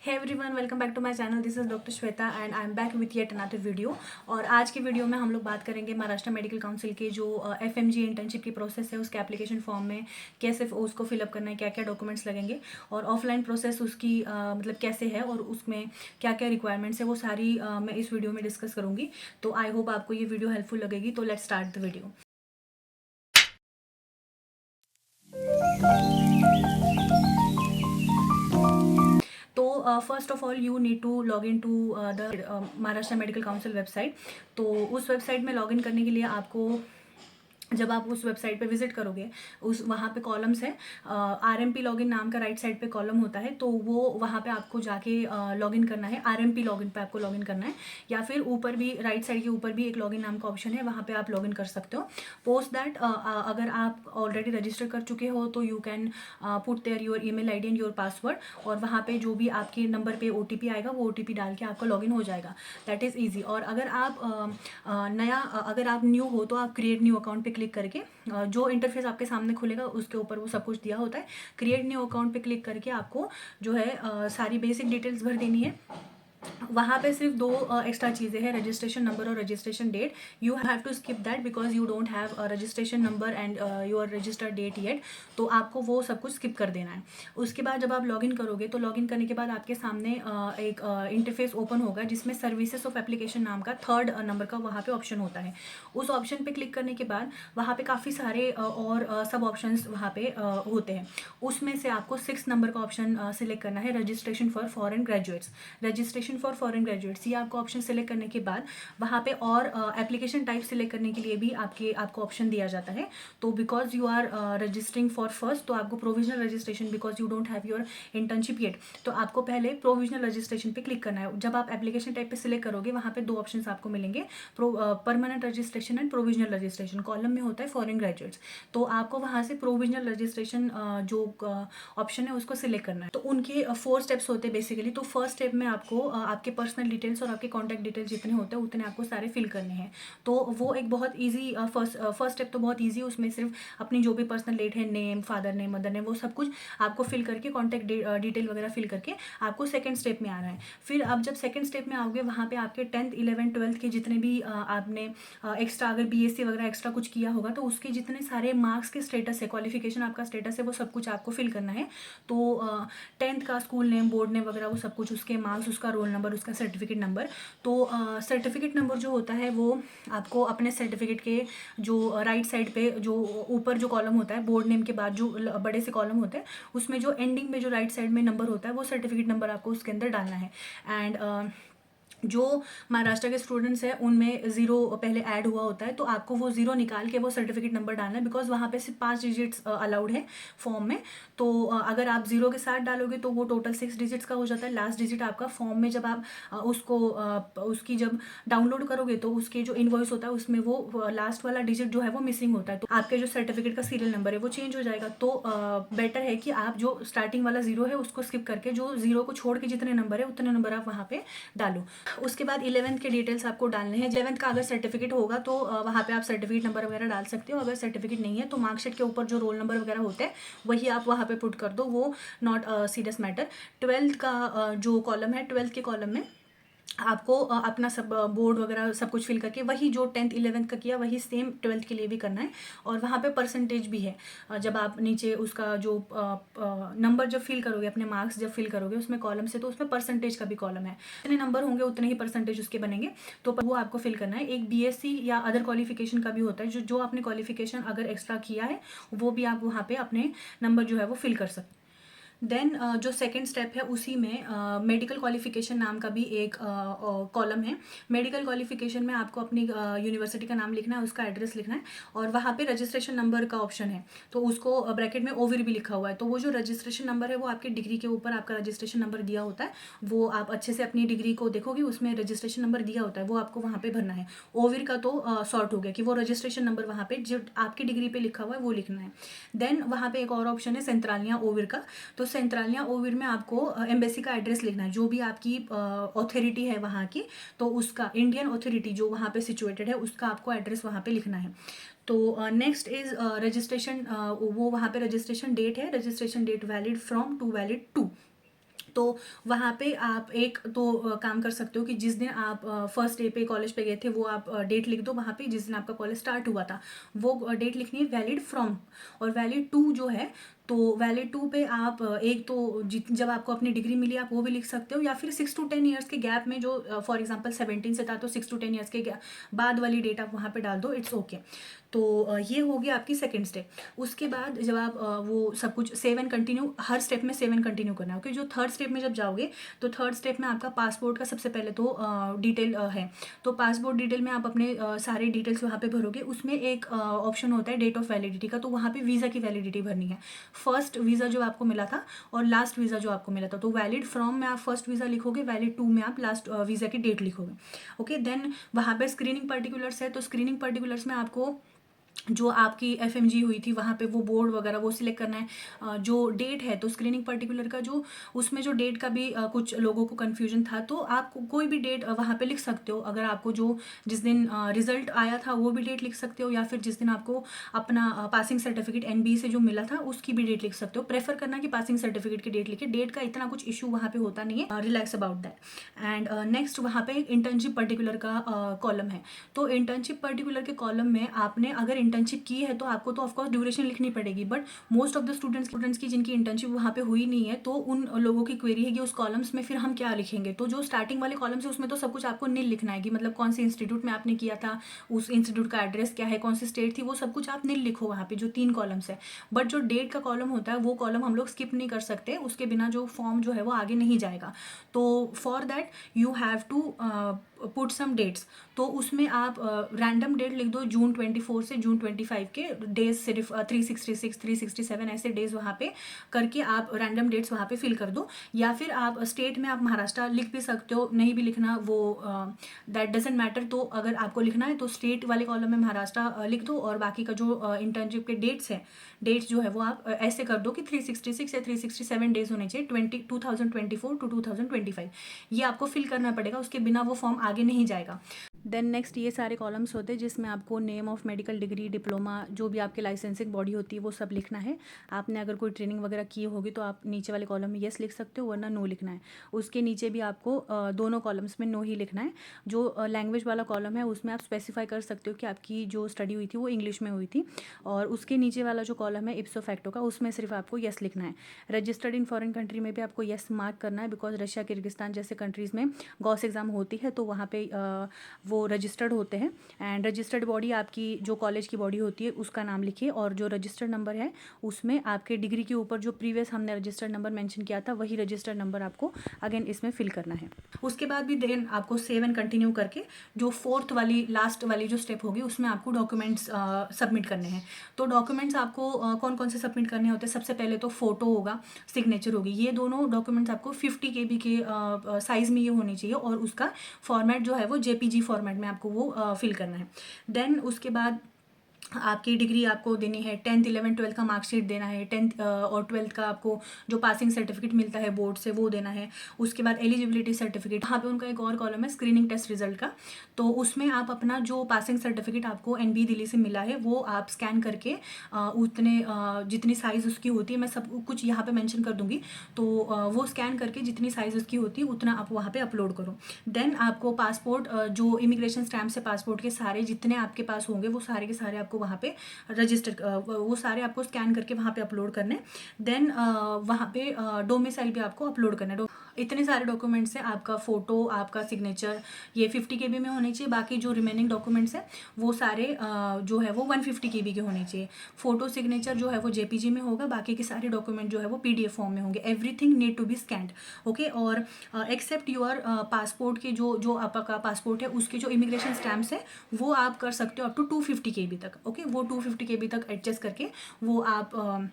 Hey everyone, welcome back to my channel. This is doctor Shweta and I am back with yet another video. और आज की video में हम लोग बात करेंगे महाराष्ट्र मेडिकल काउंसिल के जो एफएमजी इंटर्नशिप की प्रोसेस है, उसके एप्लीकेशन फॉर्म में कैसे उसको फिलअप करना है, क्या क्या डॉक्यूमेंट्स लगेंगे और ऑफलाइन प्रोसेस उसकी मतलब कैसे है और उसमें क्या क्या रिक्वायरमेंट्स है, वो सारी मैं इस वीडियो में डिस्कस करूँगी। तो आई होप आपको ये वीडियो हेल्पफुल लगेगी। तो लेट्स स्टार्ट द वीडियो। तो first of all you need to log in to the Maharashtra medical council website. तो उस वेबसाइट में लॉग इन करने के लिए आपको, जब आप उस वेबसाइट पे विजिट करोगे, उस वहाँ पे कॉलम्स है, RMP लॉगिन नाम का राइट साइड पे कॉलम होता है। तो वो वहाँ पे आपको जाके लॉगिन करना है। RMP लॉगिन पे आपको लॉगिन करना है, या फिर ऊपर भी राइट साइड के ऊपर भी एक लॉगिन नाम का ऑप्शन है, वहाँ पे आप लॉगिन कर सकते हो। पोस्ट दैट अगर आप ऑलरेडी रजिस्टर कर चुके हो तो you can put there your email ID and your password, और वहाँ पे जो भी आपके नंबर पे OTP आएगा वो OTP डाल के आपका लॉगिन हो जाएगा। That is easy. और अगर आप अगर आप न्यू हो तो आप क्रिएट न्यू अकाउंट पे क्लिक करके जो इंटरफेस आपके सामने खुलेगा उसके ऊपर वो सब कुछ दिया होता है। क्रिएट न्यू अकाउंट पे क्लिक करके आपको जो है सारी बेसिक डिटेल्स भर देनी है। वहाँ पे सिर्फ दो एक्स्ट्रा चीज़ें हैं, रजिस्ट्रेशन नंबर और registration date. You have to skip that because you don't have registration number and your registered date yet. तो आपको वो सब कुछ स्किप कर देना है। उसके बाद जब आप लॉगिन करोगे तो लॉगिन करने के बाद आपके सामने एक इंटरफेस ओपन होगा जिसमें सर्विसेज ऑफ एप्लीकेशन नाम का थर्ड नंबर का वहाँ पे ऑप्शन होता है। उस ऑप्शन पे क्लिक करने के बाद वहाँ पे काफ़ी सारे और सब ऑप्शंस वहाँ पे होते हैं। उसमें से आपको 6 नंबर का ऑप्शन सिलेक्ट करना है, registration for foreign graduates. Registration for foreign graduates ये आपको ऑप्शन सिलेक्ट करने के बाद वहाँ पे और एप्लीकेशन टाइप सिलेक्ट करने के लिए भी आपको ऑप्शन दिया जाता है। तो because you are registering for first, तो आपको provisional registration, because you don't have your internship yet, तो आपको पहले प्रोविजनल रजिस्ट्रेशन पे क्लिक करना है। जब आप एप्लीकेशन टाइप पे सिलेक्ट करोगे वहाँ पे दो ऑप्शन आपको मिलेंगे, permanent registration and provisional registration. Column में होता है फॉरेन ग्रेजुएट्स, तो आपको वहाँ से प्रोविजनल रजिस्ट्रेशन जो ऑप्शन है उसको सिलेक्ट करना है। तो उनके 4 स्टेप्स होते हैं बेसिकली। तो फर्स्ट स्टेप में आपको आपके पर्सनल डिटेल्स और आपके कॉन्टैक्ट डिटेल्स जितने होते हैं उतने आपको सारे फिल करने हैं। तो वो एक बहुत ईजी फर्स्ट स्टेप तो बहुत ईजी है। उसमें सिर्फ अपनी जो भी पर्सनल डेट है, name, father name, mother name, वो सब कुछ आपको फिल करके कॉन्टैक्ट डिटेल वगैरह फिल करके आपको सेकंड स्टेप में आना है। फिर आप जब सेकंड स्टेप में आओगे वहाँ पे आपके 10th 11th 12th के जितने भी आपने एक्स्ट्रा अगर BSc वगैरह एक्स्ट्रा कुछ किया होगा तो उसके जितने सारे मार्क्स के स्टेटस है, क्वालिफिकेशन आपका स्टेटस है, वो सब कुछ आपको फिल करना है। तो 10th का स्कूल नेम, बोर्ड नेम वगैरह वो सब कुछ, उसके मार्क्स, उसका रोल नंबर, उसका सर्टिफिकेट नंबर। तो सर्टिफिकेट नंबर जो होता है वो आपको अपने सर्टिफिकेट के जो राइट साइड पे जो ऊपर जो कॉलम होता है, बोर्ड नेम के बाद जो बड़े से कॉलम होते हैं उसमें जो एंडिंग में जो राइट साइड में नंबर होता है वो सर्टिफिकेट नंबर आपको उसके अंदर डालना है। एंड जो महाराष्ट्र के स्टूडेंट्स हैं उनमें 0 पहले ऐड हुआ होता है, तो आपको वो 0 निकाल के वो सर्टिफिकेट नंबर डालना है, बिकॉज वहाँ पे सिर्फ 5 डिजिट्स अलाउड है फॉर्म में। तो अगर आप 0 के साथ डालोगे तो वो टोटल 6 डिजिट्स का हो जाता है। लास्ट डिजिट आपका फॉर्म में जब आप उसकी जब डाउनलोड करोगे तो उसके जो इनवॉइस होता है उसमें वो लास्ट वाला डिजिट जो है वो मिसिंग होता है, तो आपके जो सर्टिफिकेट का सीरियल नंबर है वो चेंज हो जाएगा। तो बेटर है कि आप जो स्टार्टिंग वाला 0 है उसको स्किप करके जो 0 को छोड़ के जितने नंबर है उतने नंबर आप वहाँ पे डालो। उसके बाद 11th के डिटेल्स आपको डालने हैं। 11th का अगर सर्टिफिकेट होगा तो वहाँ पे आप सर्टिफिकेट नंबर वगैरह डाल सकते हो। अगर सर्टिफिकेट नहीं है तो मार्कशीट के ऊपर जो रोल नंबर वगैरह होते हैं वही आप वहाँ पे पुट कर दो, वो नॉट सीरियस मैटर। 12th का जो कॉलम है, 12th के कॉलम में आपको अपना सब बोर्ड वगैरह सब कुछ फिल करके वही जो 10th 11th का किया वही सेम 12th के लिए भी करना है। और वहाँ पे परसेंटेज भी है। जब आप नीचे उसका जो नंबर जब फिल करोगे, अपने मार्क्स जब फिल करोगे उसमें कॉलम से, तो उसमें परसेंटेज का भी कॉलम है। जितने नंबर होंगे उतने ही परसेंटेज उसके बनेंगे, तो वो आपको फिल करना है। एक BSc या अदर क्वालिफिकेशन का भी होता है, जो आपने क्वालिफिकेशन अगर एक्स्ट्रा किया है वो भी आप वहाँ पे अपने नंबर जो है वो फिल कर सकते हैं। देन जो सेकेंड स्टेप है उसी में मेडिकल क्वालिफिकेशन नाम का भी एक कॉलम है। मेडिकल क्वालिफिकेशन में आपको अपनी यूनिवर्सिटी का नाम लिखना है, उसका एड्रेस लिखना है, और वहाँ पे रजिस्ट्रेशन नंबर का ऑप्शन है, तो उसको ब्रैकेट में ओविर भी लिखा हुआ है। तो वो जो रजिस्ट्रेशन नंबर है वो आपकी डिग्री के ऊपर आपका रजिस्ट्रेशन नंबर दिया होता है, वो आप अच्छे से अपनी डिग्री को देखोगे उसमें रजिस्ट्रेशन नंबर दिया होता है, वो आपको वहाँ पे भरना है। ओविर का तो सॉर्ट हो गया कि वो रजिस्ट्रेशन नंबर वहाँ पे जो आपकी डिग्री पे लिखा हुआ है वो लिखना है। देन वहाँ पे एक और ऑप्शन है सेंट्रालिया ओविर का। तो सेंट्रालिया ओविर में आपको एम्बेसी का एड्रेस लिखना है, जो भी आपकी अथॉरिटी है वहाँ की, तो उसका इंडियन अथॉरिटी जो वहाँ पे सिचुएटेड है उसका आपको एड्रेस वहाँ पे लिखना है। तो नेक्स्ट इज रजिस्ट्रेशन, वो वहाँ पे रजिस्ट्रेशन डेट है, registration date valid from to valid to. तो वहाँ पे आप एक तो काम कर सकते हो कि जिस दिन आप फर्स्ट डे पे कॉलेज पे गए थे वो आप डेट लिख दो वहाँ पे जिस दिन आपका कॉलेज स्टार्ट हुआ था, वो डेट लिखनी है वैलिड फ्रॉम। और वैलिड टू जो है, तो वैलिड टू पे आप एक तो जब आपको अपनी डिग्री मिली आप वो भी लिख सकते हो, या फिर 6 to 10 ईयर्स के गैप में जो फॉर एग्जांपल 17 से था तो 6 to 10 ईयर्स के बाद वाली डेट आप वहाँ पे डाल दो, इट्स ओके। तो ये होगी आपकी सेकेंड स्टेप। उसके बाद जब आप वो सब कुछ save and continue, her step में सेव एंड कंटिन्यू करना है, ओके। जो थर्ड स्टेप में जब जाओगे तो थर्ड स्टेप में आपका पासपोर्ट का सबसे पहले तो डिटेल है। तो पासपोर्ट डिटेल में आप अपने सारे डिटेल्स वहाँ पे भरोगे। उसमें एक ऑप्शन होता है डेट ऑफ वैलिडिटी का, तो वहाँ पे वीज़ा की वैलिडिटी भरनी है। फर्स्ट वीज़ा जो आपको मिला था और लास्ट वीज़ा जो आपको मिला था, तो वैलिड फ्रॉम में आप फर्स्ट वीज़ा लिखोगे, वैलिड टू में आप लास्ट वीज़ा की डेट लिखोगे, ओके। देन वहाँ पे स्क्रीनिंग पर्टिकुलर्स है, तो स्क्रीनिंग पर्टिकुलर्स में आपको जो आपकी एफएमजी हुई थी वहाँ पे वो बोर्ड वगैरह वो सिलेक्ट करना है। जो डेट है तो स्क्रीनिंग पर्टिकुलर का जो उसमें जो डेट का भी कुछ लोगों को कन्फ्यूजन था, तो आप कोई भी डेट वहाँ पे लिख सकते हो। अगर आपको जो जिस दिन रिजल्ट आया था वो भी डेट लिख सकते हो, या फिर जिस दिन आपको अपना पासिंग सर्टिफिकेट एनबी से जो मिला था उसकी भी डेट लिख सकते हो। प्रेफर करना कि पासिंग सर्टिफिकेट की डेट लिखे, डेट का इतना कुछ इशू वहाँ पे होता नहीं है, relax about that. And next वहाँ पे इंटर्नशिप पर्टिकुलर का कॉलम है। तो इंटर्नशिप पर्टिकुलर के कॉलम में आपने अगर इंटर्नशिप की है तो आपको तो ऑफकोर्स ड्यूरेशन लिखनी पड़ेगी, but most of the students की जिनकी इंटर्नशिप वहाँ पे हुई नहीं है, तो उन लोगों की क्वेरी है कि उस कॉलम्स में फिर हम क्या लिखेंगे। तो जो स्टार्टिंग वाले कॉलम्स है उसमें तो सब कुछ आपको नील लिखना है कि मतलब कौन से इंस्टीट्यूट में आपने किया था, उस इंस्टीट्यूट का एड्रेस क्या है, कौन सी स्टेट थी, वो सब कुछ आप नील लिखो वहाँ पे जो 3 कॉलम्स है। बट जो डेट का कॉलम होता है वो कॉलम हम लोग स्किप नहीं कर सकते, उसके बिना जो फॉर्म जो है वो आगे नहीं जाएगा। तो for that you have to put some dates. तो उसमें आप रैंडम डेट लिख दो, जून 24 से जून 25 के डेज, सिर्फ 366 367 ऐसे डेज वहाँ पे करके आप रैंडम डेट्स वहाँ पे फिल कर दो। या फिर आप स्टेट में आप महाराष्ट्र लिख भी सकते हो, नहीं भी लिखना वो दैट डजेंट मैटर। तो अगर आपको लिखना है तो स्टेट वाले कॉलम में महाराष्ट्र लिख दो, और बाकी का जो इंटर्नशिप के डेट्स है, डेट्स जो है वो आप ऐसे कर दो कि 366 या 367 डेज होने चाहिए 2024 to 2025। ये आपको फिल करना पड़ेगा, उसके बिना वो फॉर्म आगे नहीं जाएगा। देन नेक्स्ट ये सारे कॉलम्स होते हैं जिसमें आपको name of medical degree, diploma, जो भी आपकी लाइसेंसिंग बॉडी होती है वो सब लिखना है। आपने अगर कोई ट्रेनिंग वगैरह की होगी तो आप नीचे वाले कॉलम में येस लिख सकते हो, वरना नो लिखना है। उसके नीचे भी आपको दोनों कॉलम्स में नो ही लिखना है। जो लैंग्वेज वाला कॉलम है उसमें आप स्पेसिफाई कर सकते हो कि आपकी जो स्टडी हुई थी वो इंग्लिश में हुई थी, और उसके नीचे वाला जो कॉलम है इप्सो फैक्टो का, उसमें सिर्फ आपको येस लिखना है। रजिस्टर्ड इन फॉरेन कंट्री में भी आपको येस मार्क करना है, बिकॉज रशिया, किर्गिस्तान जैसे कंट्रीज़ में गॉस एग्ज़ाम होती है तो वहाँ पे वो रजिस्टर्ड होते हैं। एंड रजिस्टर्ड बॉडी आपकी जो कॉलेज की बॉडी होती है उसका नाम लिखिए, और जो रजिस्टर्ड नंबर है उसमें आपके डिग्री के ऊपर जो प्रीवियस हमने रजिस्टर्ड नंबर मेंशन किया था वही रजिस्टर्ड नंबर आपको अगेन इसमें फिल करना है। उसके बाद भी देन आपको सेव एंड कंटिन्यू करके जो फोर्थ वाली लास्ट वाली जो स्टेप होगी उसमें आपको डॉक्यूमेंट्स सबमिट करने हैं। तो डॉक्यूमेंट्स आपको कौन कौन से सबमिट करने होते हैं? सबसे पहले तो फोटो होगा, सिग्नेचर होगी। ये दोनों डॉक्यूमेंट्स आपको 50 KB के साइज़ में ये होनी चाहिए, और उसका फॉर्मेट जो है वो JPG फॉर्मेट में आपको वो फिल करना है। देन उसके बाद आपकी डिग्री आपको देनी है, 10th 11th 12th का मार्कशीट देना है, 10th और 12th का आपको जो पासिंग सर्टिफिकेट मिलता है बोर्ड से वो देना है। उसके बाद एलिजिबिलिटी सर्टिफिकेट, यहाँ पे उनका एक और कॉलम है स्क्रीनिंग टेस्ट रिजल्ट का, तो उसमें आप अपना जो पासिंग सर्टिफिकेट आपको NB दिल्ली से मिला है वो आप स्कैन करके उतने जितनी साइज़ उसकी होती है, मैं सब कुछ यहाँ पे मेंशन कर दूँगी, तो वो स्कैन करके जितनी साइज़ उसकी होती है उतना आप वहाँ पे अपलोड करो। देन आपको पासपोर्ट जो इमिग्रेशन स्टैम्प से पासपोर्ट के सारे जितने आपके पास होंगे वो सारे के सारे आपको वहाँ पे रजिस्टर वो सारे आपको स्कैन करके वहाँ पे अपलोड करने। देन वहाँ पे डोमिसाइल भी आपको अपलोड करना है। इतने सारे डॉक्यूमेंट्स हैं, आपका फ़ोटो, आपका सिग्नेचर, ये 50 KB में होने चाहिए। बाकी जो रिमेनिंग डॉक्यूमेंट्स हैं वो सारे जो है वो 150 KB के होने चाहिए। फ़ोटो सिग्नेचर जो है वो JPG में होगा, बाकी के सारे डॉक्यूमेंट जो है वो PDF फॉर्म में होंगे। Everything need to be scanned, okay. और एक्सेप्ट योर पासपोर्ट के जो आपका पासपोर्ट है उसके जो इमिग्रेशन स्टैम्प्स है वो आप कर सकते हो अप टू 250 KB तक, ओके। वो 250 KB तक एडजस्ट करके वो आप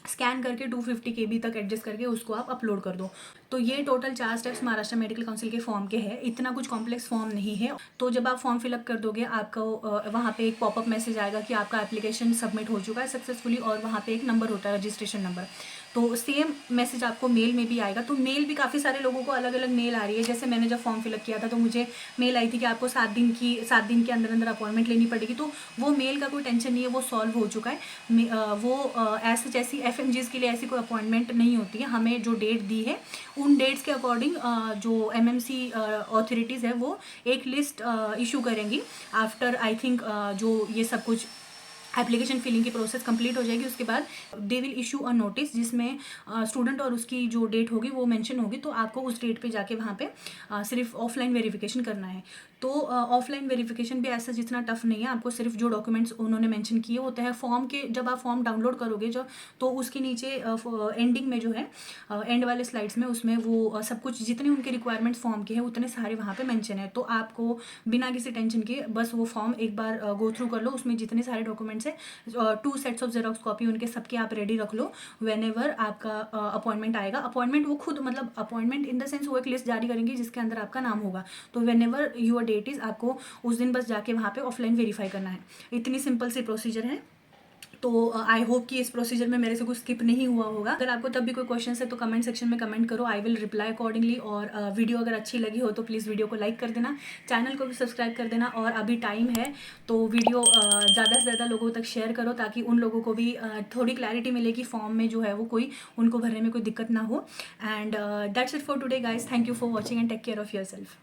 स्कैन करके 250 KB तक एडजस्ट करके उसको आप अपलोड कर दो। तो ये total 4 steps Maharashtra medical council के फॉर्म के हैं। इतना कुछ कॉम्प्लेक्स फॉर्म नहीं है। तो जब आप फॉर्म फिलअप कर दोगे आपको वहाँ पे एक पॉपअप मैसेज आएगा कि आपका एप्लीकेशन सबमिट हो चुका है सक्सेसफुली, और वहाँ पे एक नंबर होता है रजिस्ट्रेशन नंबर। तो सेम मैसेज आपको मेल में भी आएगा। तो मेल भी काफ़ी सारे लोगों को अलग अलग मेल आ रही है। जैसे मैंने जब फॉर्म फिलअप किया था तो मुझे मेल आई थी कि आपको 7 दिन के अंदर अंदर अपॉइंटमेंट लेनी पड़ेगी। तो वो मेल का कोई टेंशन नहीं है, वो सॉल्व हो चुका है। वो ऐसे जैसी FMGs के लिए ऐसी कोई अपॉइंटमेंट नहीं होती है। हमें जो डेट दी है उन डेट्स के अकॉर्डिंग जो MMC ऑथोरिटीज़ है वो एक लिस्ट इशू करेंगी आफ्टर आई थिंक जो ये सब कुछ एप्लीकेशन फिलिंग की प्रोसेस कंप्लीट हो जाएगी। उसके बाद they will issue a notice जिसमें स्टूडेंट और उसकी जो डेट होगी वो मेंशन होगी। तो आपको उस डेट पे जाके वहाँ पे सिर्फ ऑफलाइन वेरिफिकेशन करना है। तो ऑफलाइन वेरिफिकेशन भी ऐसा जितना टफ नहीं है। आपको सिर्फ जो डॉक्यूमेंट्स उन्होंने मेंशन किए होते हैं फॉर्म के, जब आप फॉर्म डाउनलोड करोगे जो, तो उसके नीचे एंडिंग में जो है एंड वाले स्लाइड्स में उसमें वो सब कुछ जितने उनके रिक्वायरमेंट्स फॉर्म के हैं उतने सारे वहाँ पे मेंशन है। तो आपको बिना किसी टेंशन के बस वो फॉर्म एक बार गो थ्रू कर लो। उसमें जितने सारे डॉक्यूमेंट्स हैं 2 सेट्स ऑफ जेरोक्स कॉपी उनके सबके आप रेडी रख लो। वेन एवर आपका अपॉइंटमेंट आएगा, अपॉइंटमेंट वो खुद मतलब अपॉइंटमेंट इन द सेंस वो एक लिस्ट जारी करेंगे जिसके अंदर आपका नाम होगा। तो whenever your date is आपको उस दिन बस जाके वहाँ पे ऑफलाइन वेरीफाई करना है। इतनी सिंपल सी प्रोसीजर है। तो आई होप कि इस प्रोसीजर में मेरे से कुछ स्किप नहीं हुआ होगा। अगर आपको तब भी कोई क्वेश्चन है तो कमेंट सेक्शन में कमेंट करो, आई विल रिप्लाई अकॉर्डिंगली। और वीडियो अगर अच्छी लगी हो तो प्लीज़ वीडियो को लाइक कर देना, चैनल को भी सब्सक्राइब कर देना। और अभी टाइम है तो वीडियो ज़्यादा से ज़्यादा लोगों तक शेयर करो ताकि उन लोगों को भी थोड़ी क्लैरिटी मिले कि फॉर्म में जो है वो कोई उनको भरने में कोई दिक्कत ना हो। And that's it for today guys. Thank you for watching and take care of your self.